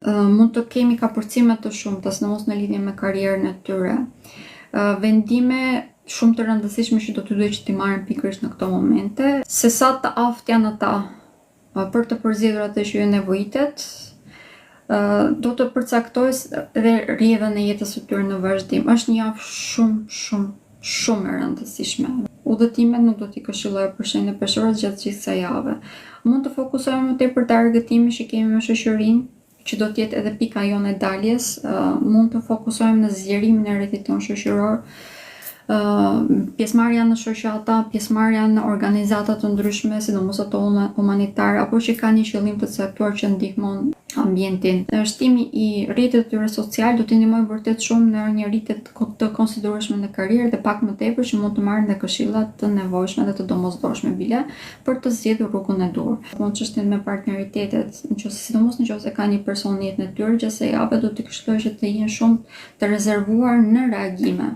mund të kemi kapërcime të shumta, sidomos në lidhje me karrierën e tyre. Vendime shumë të rëndësishme që do të duhet që t'i marrin pikërisht në këto momente, se sa të aftë janë ata për të përzgjedhur atë që ju nevojitet, do të përcaktojë dhe rrjedhën e jetës së tyre në vazhdim. Është një javë shumë e rëndësishme. Udhëtimet nuk do t'i këshilloj për shenjë peshorës gjatë gjithë kësaj jave. Mund të fokusohemi më tepër te argëtimi që kemi me shoqërinë, që do t'jetë edhe pika jonë e daljes. Mund të fokusohemi në zgjerimin e rrjetit tonë shoqëror, pjesëmarrja në shoqata, pjesëmarrja në organizata të ndryshme, sidomos ato humanitare, apo që kanë një qëllim të caktuar që ndihmon ambientin. Shtimi i rrjetit të tyre social do t'i ndihmojë vërtet shumë në një rritje të konsiderueshme në karrierë dhe pak më tepër që mund të marrin dhe këshilla të nevojshme dhe të domosdoshme bile për të zgjedhur rrugën e dur. Po çështjen me partneritetet, sidomos nëse ka një person në jetën e tyre gjatë kësaj jave, do t'i këshilloj që të jenë shumë të rezervuar në reagime.